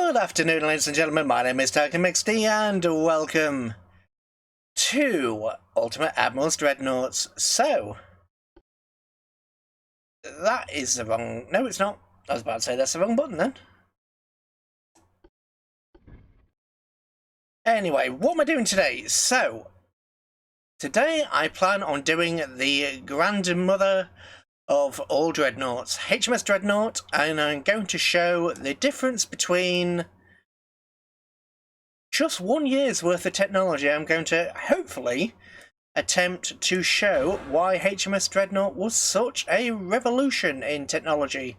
Good afternoon, ladies and gentlemen. My name is TarkinMXD, and welcome to Ultimate Admiral's Dreadnoughts. So, that is the wrong... No, it's not. I was about to say that's the wrong button then. Anyway, what am I doing today? So, today I plan on doing the grandmother of all dreadnoughts, HMS Dreadnought, and I'm going to show the difference between just 1 year's worth of technology. I'm going to hopefully attempt to show why HMS Dreadnought was such a revolution in technology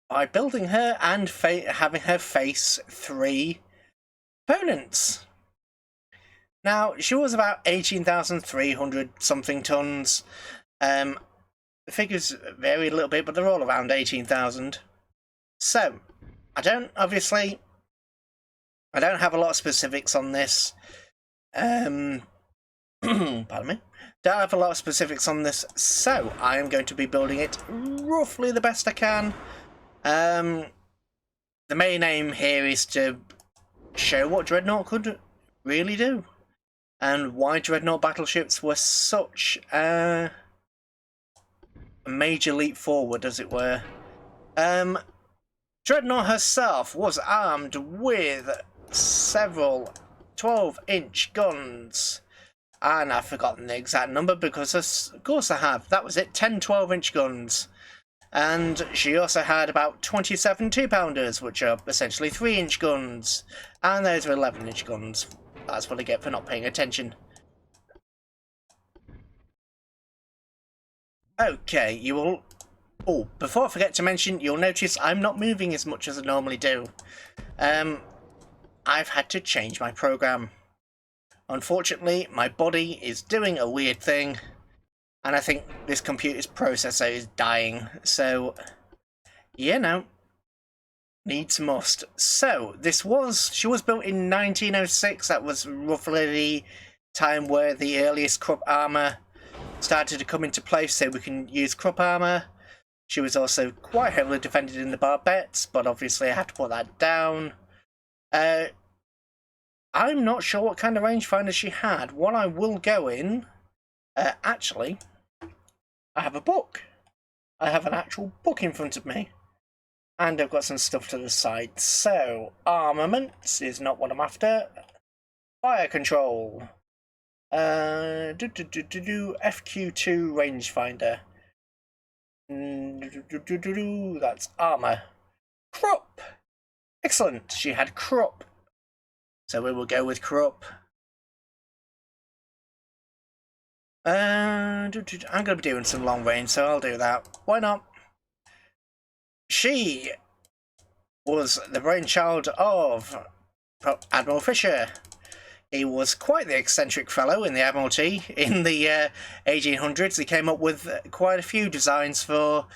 by building her and having her face 3 opponents. Now, she was about 18,300 something tons. The figures vary a little bit, but they're all around 18,000. So, I don't have a lot of specifics on this. Pardon me. Don't have a lot of specifics on this, so I am going to be building it roughly the best I can. The main aim here is to show what Dreadnought could really do, and why Dreadnought battleships were such a major leap forward, as it were. Dreadnought herself was armed with several 12-inch guns, and I've forgotten the exact number because of course I have. That was it, 10 12-inch guns. And she also had about 27 2-pounders, which are essentially 3-inch guns, and those are 11-inch guns. That's what I get for not paying attention. Okay, you will... Oh, before I forget to mention, you'll notice I'm not moving as much as I normally do. I've had to change my program. Unfortunately, my body is doing a weird thing, and I think this computer's processor is dying, so, you know, needs must. So, she was built in 1906, that was roughly the time where the earliest Krupp armour started to come into place, so we can use Krupp armour. She was also quite heavily defended in the barbettes, but obviously I had to put that down. I'm not sure what kind of rangefinder she had. What I will go in... actually, I have a book. I have an actual book in front of me. And I've got some stuff to the side. So, armaments is not what I'm after. Fire control. FQ2 rangefinder. That's armor. Krupp! Excellent, she had Krupp. So we will go with Krupp. I'm going to be doing some long range, so I'll do that. Why not? She was the brainchild of Admiral Fisher. He was quite the eccentric fellow in the Admiralty. In the 1800s, he came up with quite a few designs for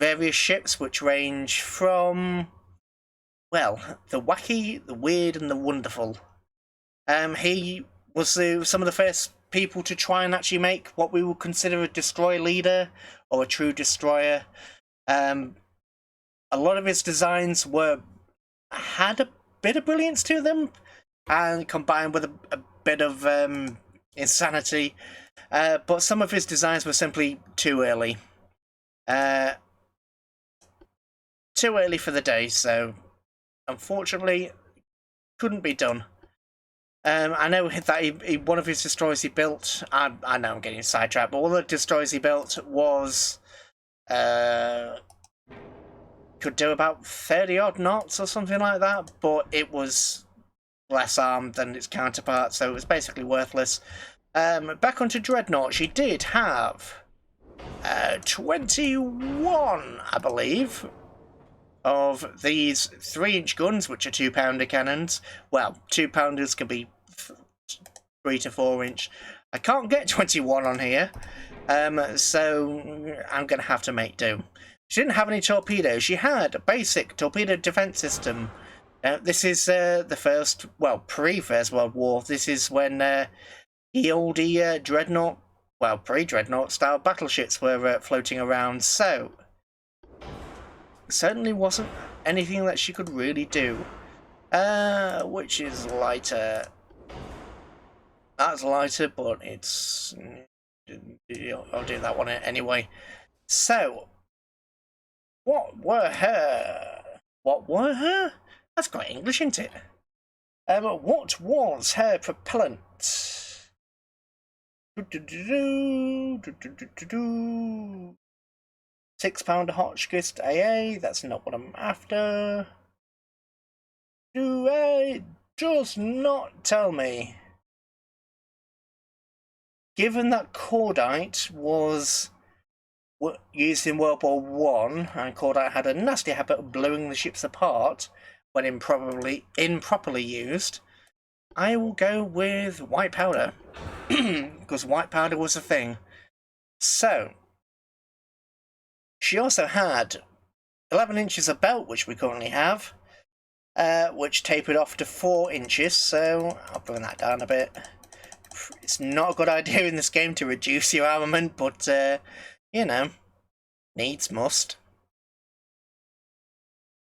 various ships, which range from, well, the wacky, the weird, and the wonderful. He was some of the first people to try and actually make what we would consider a destroyer leader, or a true destroyer. A lot of his designs had a bit of brilliance to them, and combined with a bit of insanity. But some of his designs were simply too early. Too early for the day, so unfortunately couldn't be done. I know that one of his destroyers he built, I know I'm getting sidetracked, but one of the destroyers he built was could do about 30-odd knots or something like that, but it was less armed than its counterpart, so it was basically worthless. Back onto Dreadnought, she did have 21, I believe, of these 3-inch guns, which are 2-pounder cannons. Well, 2-pounders can be 3 to 4-inch. I can't get 21 on here, so I'm going to have to make do. She didn't have any torpedoes. She had a basic torpedo defense system. This is the first, well, pre-First World War. This is when the old Dreadnought, well, pre-Dreadnought style battleships were floating around, so certainly wasn't anything that she could really do. Which is lighter. That's lighter, but it's... I'll do that one anyway. So, what were her? That's quite English, isn't it? What was her propellant? 6-pounder Hotchkiss AA. That's not what I'm after. It does not tell me. Given that cordite was used in World War One, and cordite had a nasty habit of blowing the ships apart when improperly used, I will go with white powder, because white powder was a thing. So, she also had 11 inches of belt, which we currently have, which tapered off to 4 inches, so I'll bring that down a bit. It's not a good idea in this game to reduce your armament, but, you know, needs must.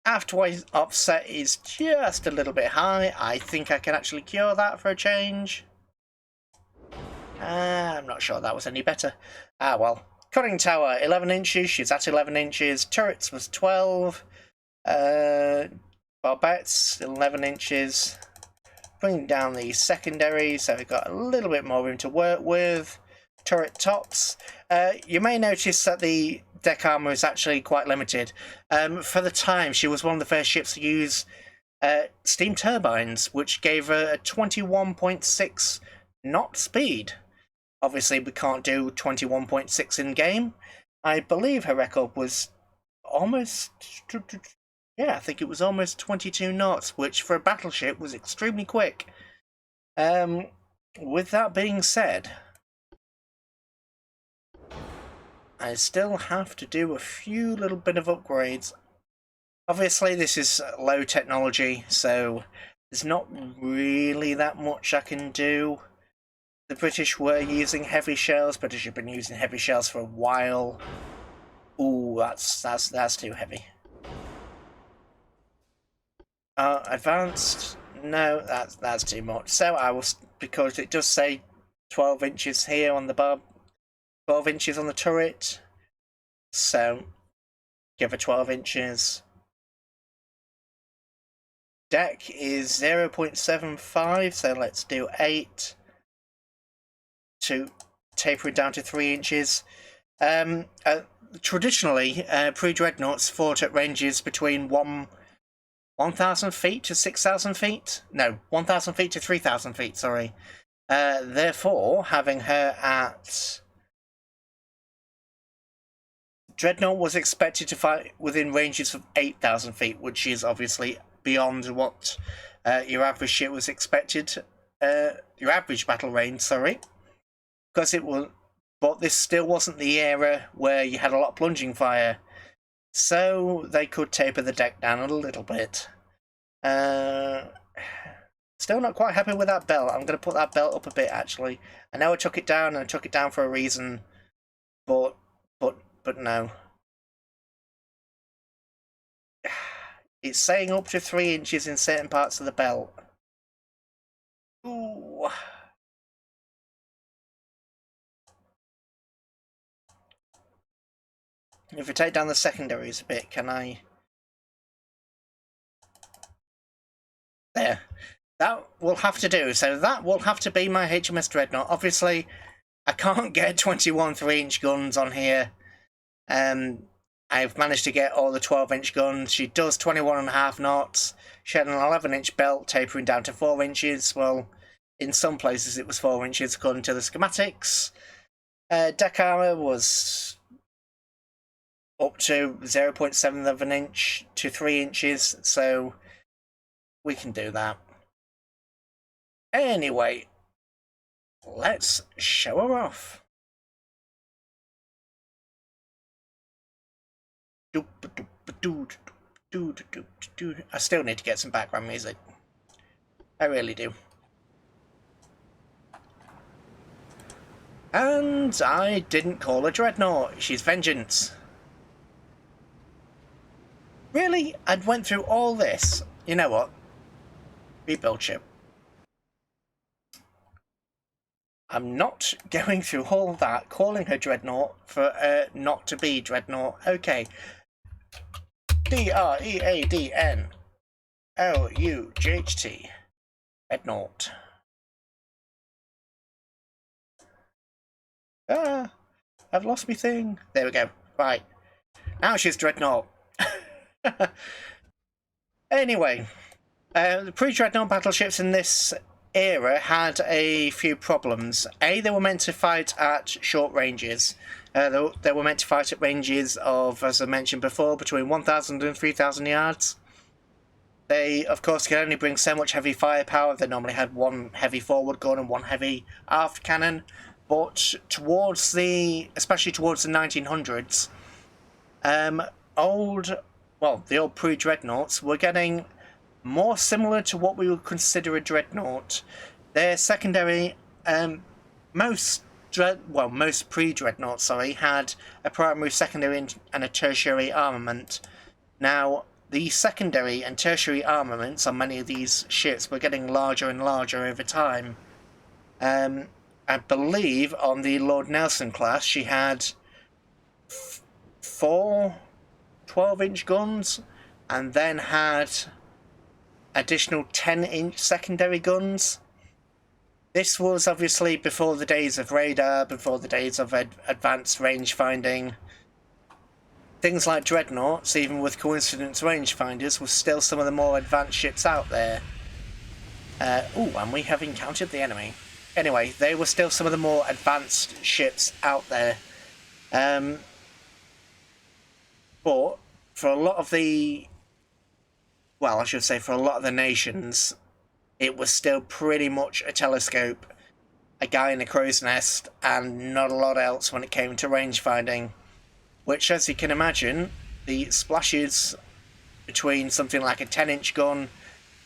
Aftway offset is just a little bit high. I think I can actually cure that for a change. I'm not sure that was any better. Ah, well. Conning tower, 11 inches. She's at 11 inches. Turrets was 12. Barbettes, 11 inches. Bring down the secondary, so we've got a little bit more room to work with. Turret tops. You may notice that the deck armour is actually quite limited. For the time, she was one of the first ships to use steam turbines, which gave her a 21.6 knot speed. Obviously, we can't do 21.6 in game. I believe her record was almost... Yeah, I think it was almost 22 knots, which for a battleship was extremely quick. With that being said, I still have to do a few little bit of upgrades. Obviously, this is low technology, so there's not really that much I can do. The British were using heavy shells. British have been using heavy shells for a while. Ooh, that's too heavy. Advanced? No, that's too much. So I will, because it does say 12 inches here on the bar, 12 inches on the turret. So give her 12 inches. Deck is 0.75, so let's do 8 to taper it down to 3 inches. Traditionally, pre-dreadnoughts fought at ranges between 1,000 feet to 6,000 feet? No, 1,000 feet to 3,000 feet, sorry. Therefore, having her at... Dreadnought was expected to fight within ranges of 8,000 feet, which is obviously beyond what your average ship was expected. Your average battle range, sorry. Because it was... But this still wasn't the era where you had a lot of plunging fire. So they could taper the deck down a little bit. Still not quite happy with that belt. I'm going to put that belt up a bit, actually. I know I took it down, and I took it down for a reason. But no. It's saying up to 3 inches in certain parts of the belt. Ooh. If we take down the secondaries a bit, can I... There. That will have to do. So that will have to be my HMS Dreadnought. Obviously, I can't get 21 3-inch guns on here. I've managed to get all the 12-inch guns. She does 21.5 knots. She had an 11-inch belt tapering down to 4 inches. Well, in some places it was 4 inches according to the schematics. Deck armour was up to 0.7 of an inch to 3 inches, so we can do that. Anyway, let's show her off. I still need to get some background music. I really do. And I didn't call her Dreadnought. She's Vengeance. Really? I went through all this. You know what? Rebuild ship. I'm not going through all that, calling her Dreadnought for not to be Dreadnought. Okay. Dreadnought. Dreadnought. Ah, I've lost my thing. There we go. Right. Now she's Dreadnought. Anyway, the pre-dreadnought battleships in this era had a few problems. They were meant to fight at short ranges. They were meant to fight at ranges of, as I mentioned before, between 1,000 and 3,000 yards. They, of course, could only bring so much heavy firepower. They normally had one heavy forward gun and one heavy aft cannon. But especially towards the 1900s, the old pre-dreadnoughts were getting more similar to what we would consider a dreadnought. Their secondary, most pre-dreadnoughts, had a primary, secondary, and a tertiary armament. Now, the secondary and tertiary armaments on many of these ships were getting larger and larger over time. I believe on the Lord Nelson class, she had 4 12-inch guns, and then had additional 10-inch secondary guns. This was obviously before the days of radar, before the days of advanced range finding. Things like dreadnoughts, even with coincidence rangefinders, were still some of the more advanced ships out there. And we have encountered the enemy. Anyway, they were still some of the more advanced ships out there. But for a lot of the... well, I should say for a lot of the nations, it was still pretty much a telescope, a guy in a crow's nest, and not a lot else when it came to range finding. Which, as you can imagine, the splashes between something like a 10-inch gun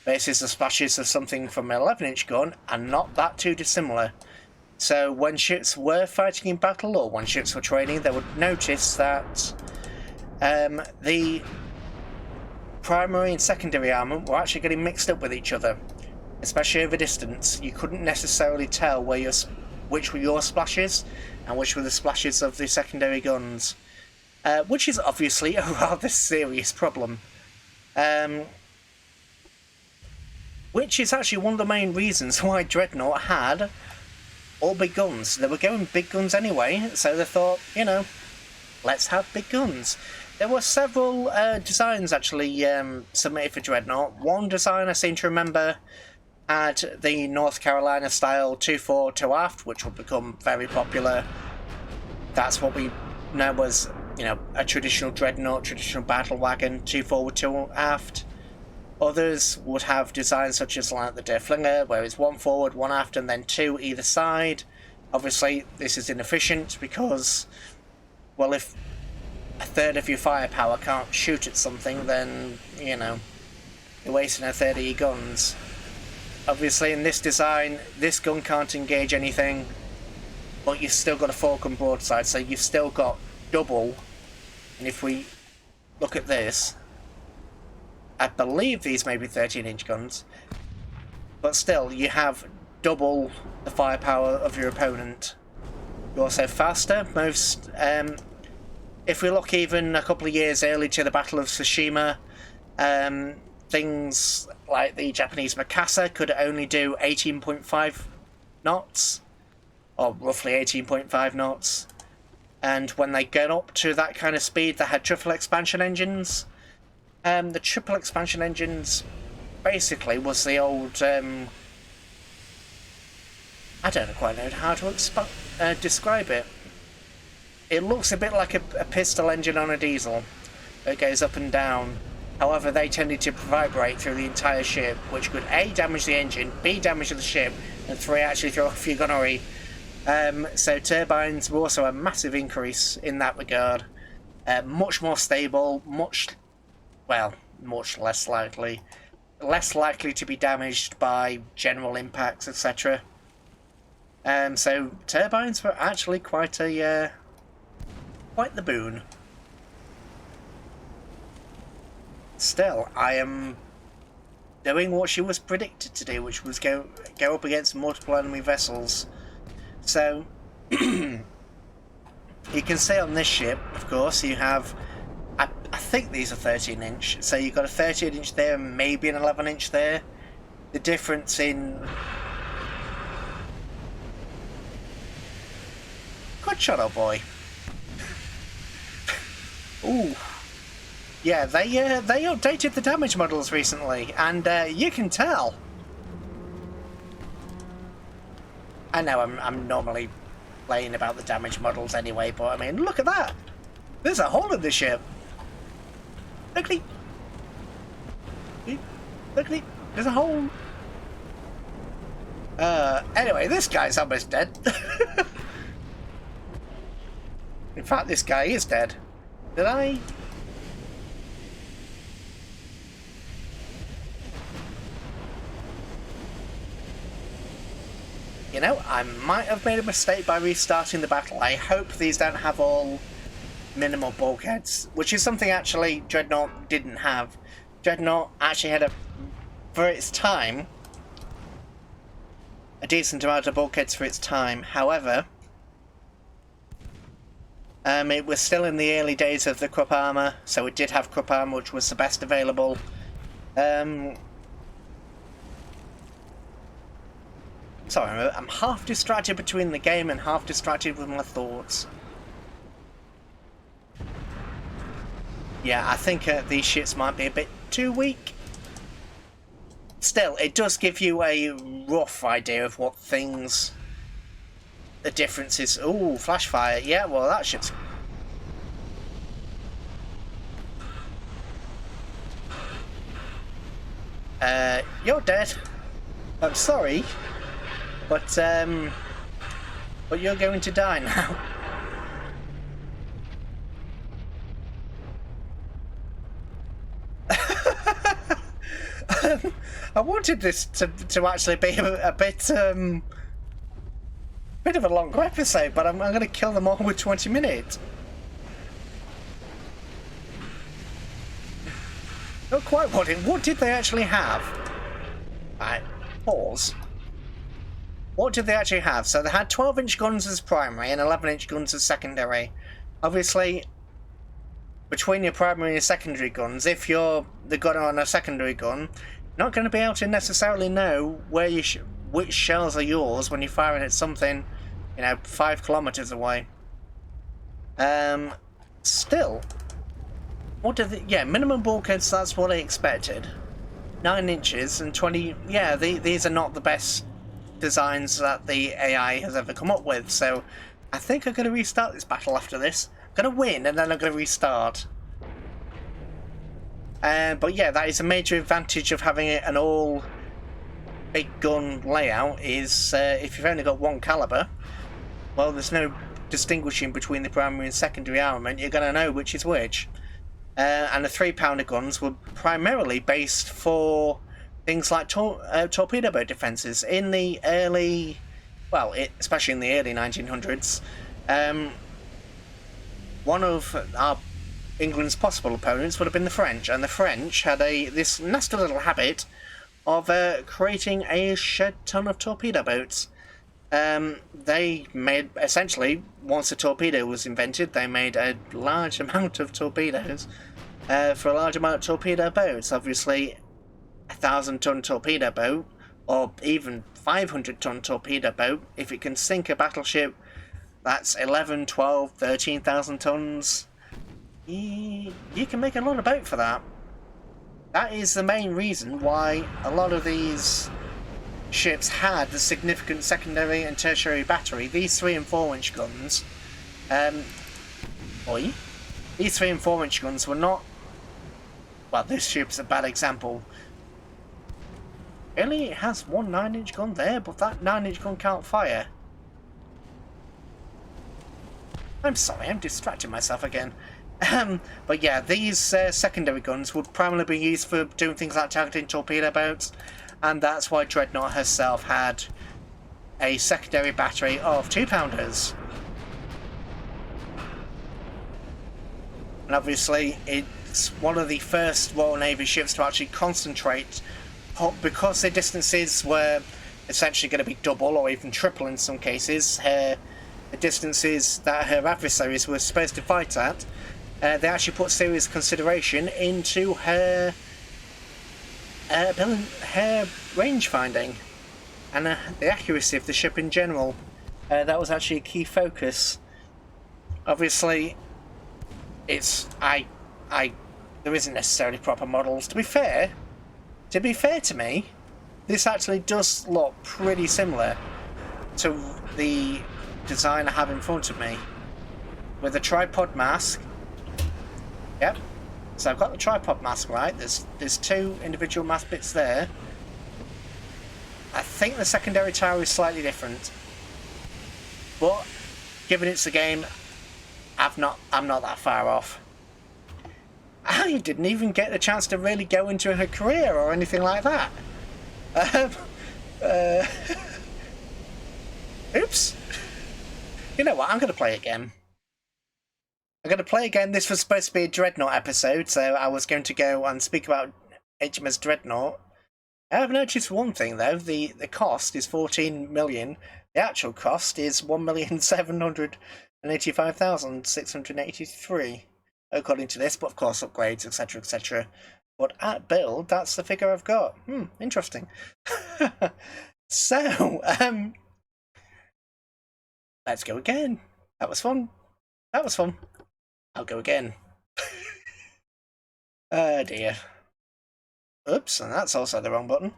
versus the splashes of something from an 11-inch gun are not that too dissimilar. So when ships were fighting in battle, or when ships were training, they would notice that the primary and secondary armament were actually getting mixed up with each other, especially over distance. You couldn't necessarily tell which were your splashes and which were the splashes of the secondary guns, which is obviously a rather serious problem. Which is actually one of the main reasons why Dreadnought had all big guns. They were going big guns anyway, so they thought, let's have big guns. There were several designs actually submitted for Dreadnought. One design I seem to remember had the North Carolina style 2-fore, 2-aft, which would become very popular. That's what we know as, a traditional Dreadnought, traditional battle wagon, 2-forward, 2-aft. Others would have designs such as like the Der Flinger, where it's 1 forward, 1 aft, and then 2 either side. Obviously, this is inefficient because, well, if a third of your firepower can't shoot at something, then, you're wasting a third of your guns. Obviously, in this design, this gun can't engage anything, but you've still got a Falcon broadside, so you've still got double. And if we look at this, I believe these may be 13-inch guns, but still, you have double the firepower of your opponent. You're also faster. If we look even a couple of years early to the Battle of Tsushima, things like the Japanese Mikasa could only do 18.5 knots, or roughly 18.5 knots. And when they get up to that kind of speed, they had triple expansion engines. The triple expansion engines basically was the old... I don't quite know how to describe it. It looks a bit like a pistol engine on a diesel. It goes up and down. However, they tended to vibrate through the entire ship, which could A, damage the engine, B, damage the ship, and 3, actually throw off your gunnery. So turbines were also a massive increase in that regard. Much more stable, much less likely to be damaged by general impacts, etc. So turbines were actually quite the boon. still, I am doing what she was predicted to do, which was go up against multiple enemy vessels. So you can see on this ship, of course, you have, I think these are 13-inch, so you've got a 13-inch there and maybe an 11-inch there. The difference in... Good shot, oh boy. Ooh. Yeah, they updated the damage models recently, and you can tell. I know I'm normally playing about the damage models anyway, but I mean, look at that. There's a hole in the ship. Look at it. Look at it. There's a hole. Anyway, this guy's almost dead. In fact, this guy is dead. Did I? You know, I might have made a mistake by restarting the battle. I hope these don't have all minimal bulkheads, which is something actually Dreadnought didn't have. Dreadnought actually had for its time, a decent amount of bulkheads for its time. However, it was still in the early days of the Krupp armour, so it did have Krupp armour, which was the best available. Sorry, I'm half distracted between the game and half distracted with my thoughts. Yeah, I think these ships might be a bit too weak. Still, it does give you a rough idea of what things... The difference is... Ooh, flash fire. Yeah, well, that ship's... You're dead. I'm sorry. But you're going to die now. I wanted this to actually be a bit of a longer episode, but I'm going to kill them all with 20 minutes. Not quite what did they actually have? Right, pause. What did they actually have? So they had 12-inch guns as primary and 11-inch guns as secondary. Obviously, between your primary and secondary guns, if you're the gunner on a secondary gun, you're not going to be able to necessarily know where which shells are yours when you're firing at something, 5 kilometers away. Still, what did minimum bulkheads? That's what I expected. 9 inches and 20. Yeah, these are not the best designs that the AI has ever come up with, so I think I'm going to restart this battle after this. I'm going to win and then I'm going to restart. But yeah, that is a major advantage of having an all big gun layout is if you've only got one caliber, well, there's no distinguishing between the primary and secondary armament. You're going to know which is which. And the 3-pounder guns were primarily based for things like torpedo boat defences. In the early, especially in the early 1900s, one of England's possible opponents would have been the French, and the French had this nasty little habit of creating a shed ton of torpedo boats. They made, essentially, once a torpedo was invented, they made a large amount of torpedoes for a large amount of torpedo boats. Obviously, a 1,000-ton torpedo boat, or even 500-ton torpedo boat, if it can sink a battleship that's 11, 12, 13,000 tons, you can make a lot of boat for that. That is the main reason why a lot of these ships had the significant secondary and tertiary battery. These 3 and 4-inch guns, these 3 and 4-inch guns were not... Well, this ship's a bad example. Really, it has one 9-inch gun there, but that 9-inch gun can't fire. I'm sorry, I'm distracting myself again. But yeah, these secondary guns would primarily be used for doing things like targeting torpedo boats, and that's why Dreadnought herself had a secondary battery of 2-pounders. And obviously, it's one of the first Royal Navy ships to actually concentrate, because their distances were essentially going to be double or even triple in some cases, the distances that her adversaries were supposed to fight at. They actually put serious consideration into her range finding and the accuracy of the ship in general. That was actually a key focus. Obviously, there isn't necessarily proper models. To be fair to me, this actually does look pretty similar to the design I have in front of me, with a tripod mask. Yep. So I've got the tripod mask right. There's two individual mast bits there. I think the secondary tower is slightly different, but given it's a game, I'm not that far off. I didn't even get the chance to really go into her career or anything like that. Oops. You know what? I'm going to play again. This was supposed to be a Dreadnought episode, so I was going to go and speak about HMS Dreadnought. I have noticed one thing though: the cost is 14 million. The actual cost is 1,785,683, according to this. But of course, upgrades, etc., etc. But at build, that's the figure I've got. Interesting. So, let's go again. That was fun. I'll go again. Oh dear. Oops, and that's also the wrong button.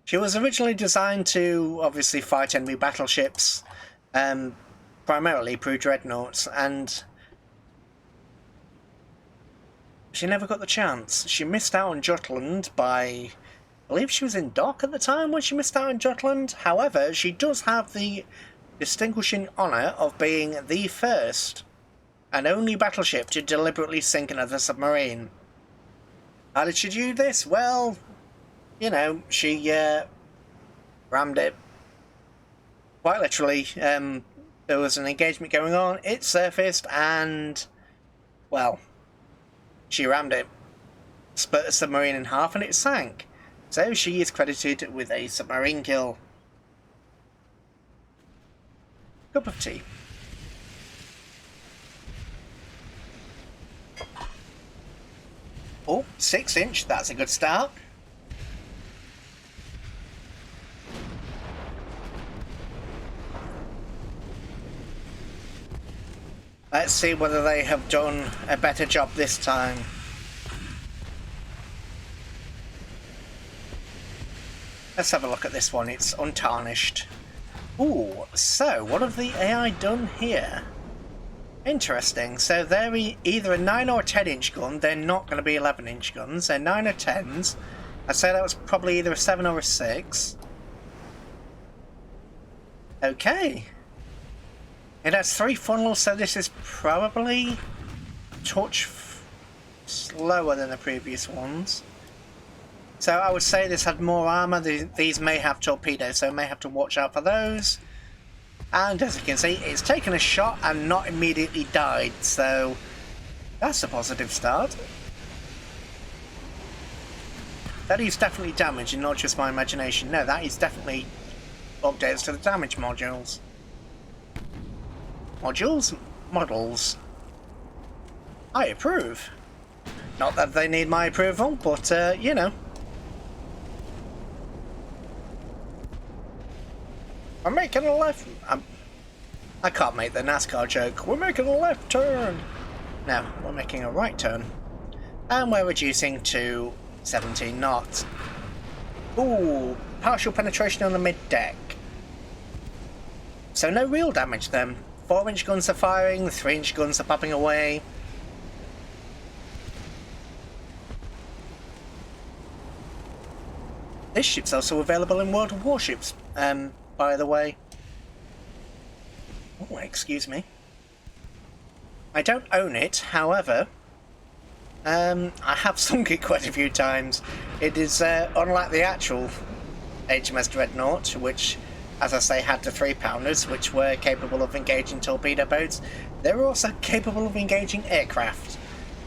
She was originally designed to obviously fight enemy battleships, primarily pre-dreadnoughts, and she never got the chance. She missed out on Jutland by, I believe she was in dock at the time when she missed out on Jutland. However, she does have the distinguishing honour of being the first and only battleship to deliberately sink another submarine. How did she do this? Well, you know, she rammed it. Quite literally, there was an engagement going on, it surfaced, and, well, she rammed it. Split the submarine in half and it sank. So she is credited with a submarine kill. Cup of tea. Oh, 6-inch, that's a good start. Let's see whether they have done a better job this time. Let's have a look at this one, it's untarnished. Ooh, so what have the AI done here? Interesting, so they're either a 9 or 10-inch gun. They're not going to be 11-inch guns, they're 9 or 10s. I'd say that was probably either a 7 or a 6. Okay. It has 3 funnels, so this is probably a touch slower than the previous ones. So I would say this had more armour. These may have torpedoes, so may have to watch out for those. And as you can see, it's taken a shot and not immediately died, so that's a positive start. That is definitely damage and not just my imagination. No, that is definitely updates to the damage modules. Models. I approve. Not that they need my approval, but you know. I'm making a left. I can't make the NASCAR joke. We're making a left turn. No, we're making a right turn. And we're reducing to 17 knots. Ooh, partial penetration on the mid-deck. So no real damage then. 4-inch guns are firing, the 3-inch guns are popping away. This ship's also available in World of Warships, by the way. Oh, excuse me. I don't own it, however, I have sunk it quite a few times. It is unlike the actual HMS Dreadnought, which as I say, had the 3-pounders, which were capable of engaging torpedo boats. They were also capable of engaging aircraft,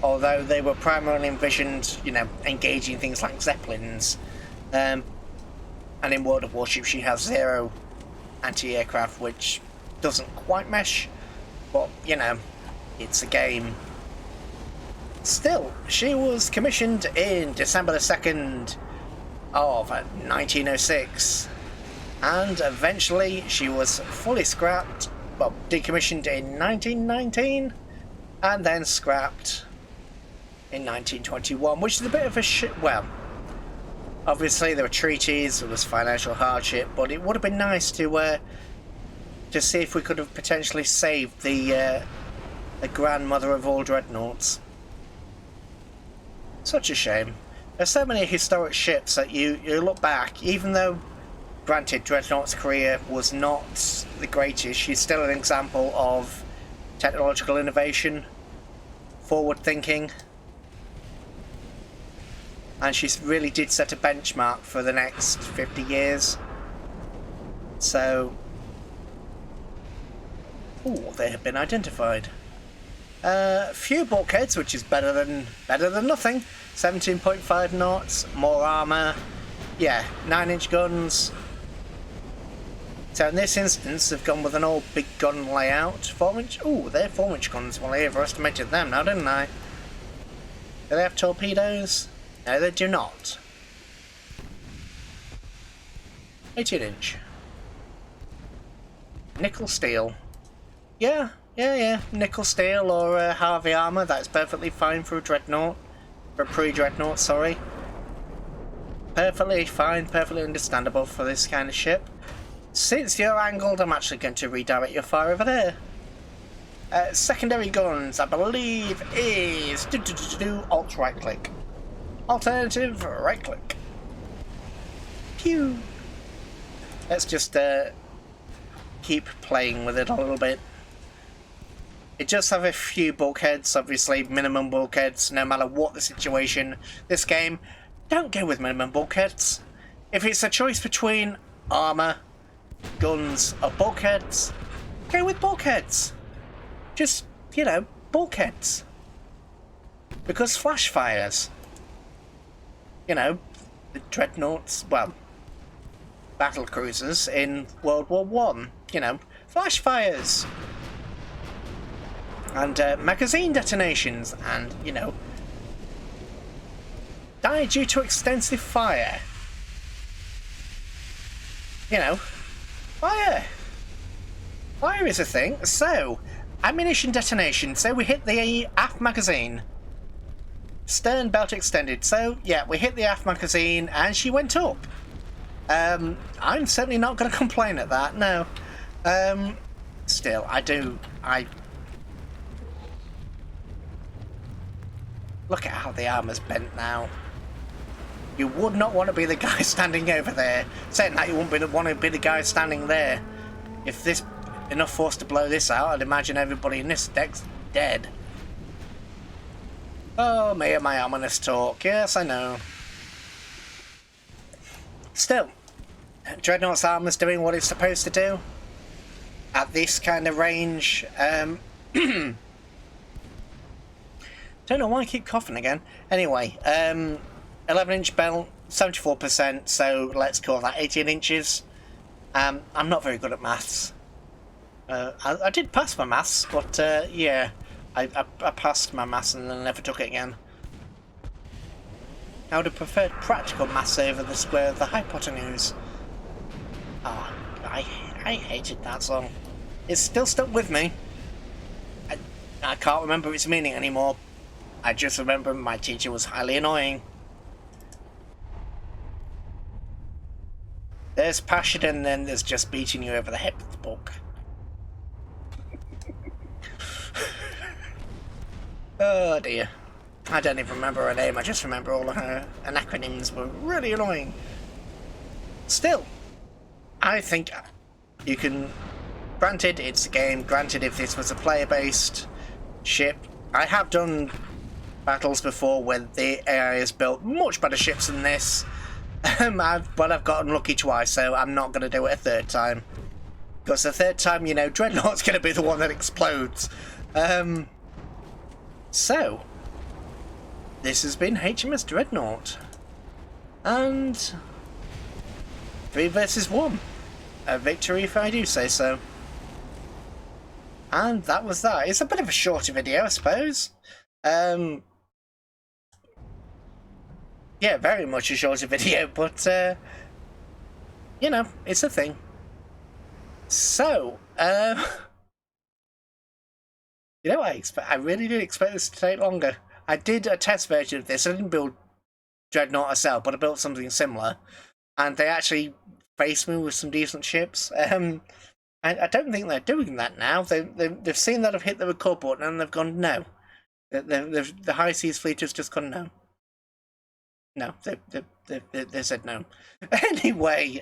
although they were primarily envisioned, you know, engaging things like Zeppelins. And in World of Warships, she has 0 anti-aircraft, which doesn't quite mesh, but, you know, it's a game. Still, she was commissioned in December the 2nd of 1906. And eventually she was fully scrapped, well, decommissioned in 1919, and then scrapped in 1921, which is a bit of a well, obviously there were treaties, there was financial hardship, but it would have been nice to see if we could have potentially saved the grandmother of all dreadnoughts. Such a shame. There's so many historic ships that you look back, even though granted, Dreadnought's career was not the greatest, she's still an example of technological innovation, forward thinking, and she really did set a benchmark for the next 50 years. So, ooh, they have been identified. Few bulkheads, which is better than nothing. 17.5 knots, more armour, yeah, 9-inch guns. So in this instance, they've gone with an old big gun layout. 4-inch. Ooh, they're 4-inch guns. Well, I overestimated them now, didn't I? Do they have torpedoes? No, they do not. 18-inch. Nickel steel. Yeah. Nickel steel or Harvey armour. That's perfectly fine for a dreadnought. For a pre-dreadnought, sorry. Perfectly fine, perfectly understandable for this kind of ship. Since you're angled, I'm actually going to redirect your fire over there. Secondary guns, I believe, is alt right click. Alternative right click. Pew. Let's just keep playing with it a little bit. It does have a few bulkheads, obviously minimum bulkheads, no matter what the situation. This game, don't go with minimum bulkheads. If it's a choice between armour, guns or bulkheads, go with bulkheads. Just, you know, bulkheads. Because flash fires. You know, the dreadnoughts, well, battle cruisers in World War One. You know, flash fires. And magazine detonations and, you know, die due to extensive fire. You know, fire is a thing. So, ammunition detonation. So we hit the aft magazine. Stern belt extended. So, yeah, we hit the aft magazine and she went up. I'm certainly not going to complain at that, no. Still, I look at how the armour's bent now. You would not want to be the guy standing over there. Saying that, you wouldn't want to be the guy standing there. If there's enough force to blow this out, I'd imagine everybody in this deck's dead. Oh, me and my ominous talk. Yes, I know. Still, Dreadnought's armour's doing what it's supposed to do. At this kind of range. Don't know why I keep coughing again. Anyway, 11-inch belt, 74%, so let's call that 18 inches. I'm not very good at maths. I did pass my maths, but yeah, I passed my maths and then never took it again. I would have preferred practical maths over the square of the hypotenuse. Oh, I hated that song. It's still stuck with me. I can't remember its meaning anymore. I just remember my teacher was highly annoying. There's passion and then there's just beating you over the head with the book. Oh dear. I don't even remember her name, I just remember all of her acronyms were really annoying. Still, I think you can... Granted, it's a game. Granted, if this was a player-based ship, I have done battles before where the AI has built much better ships than this. But I've got unlucky twice, so I'm not going to do it a third time. Because the third time, you know, Dreadnought's going to be the one that explodes. So, this has been HMS Dreadnought. And 3 versus 1. A victory if I do say so. And that was that. It's a bit of a shorter video, I suppose. Yeah, very much a shorter video, but, you know, it's a thing. So, you know, I really did expect this to take longer. I did a test version of this. I didn't build Dreadnought myself, but I built something similar. And they actually faced me with some decent ships. And I don't think they're doing that now. They've seen that I've hit the record button and they've gone, no. The High Seas Fleet has just gone, no. No, they said no. Anyway,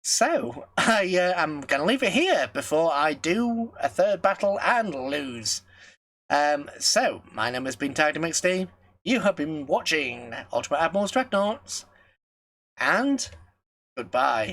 so I am going to leave it here before I do a third battle and lose. So, my name has been TidyMXD. You have been watching Ultimate Admiral's Dreadnoughts. And goodbye.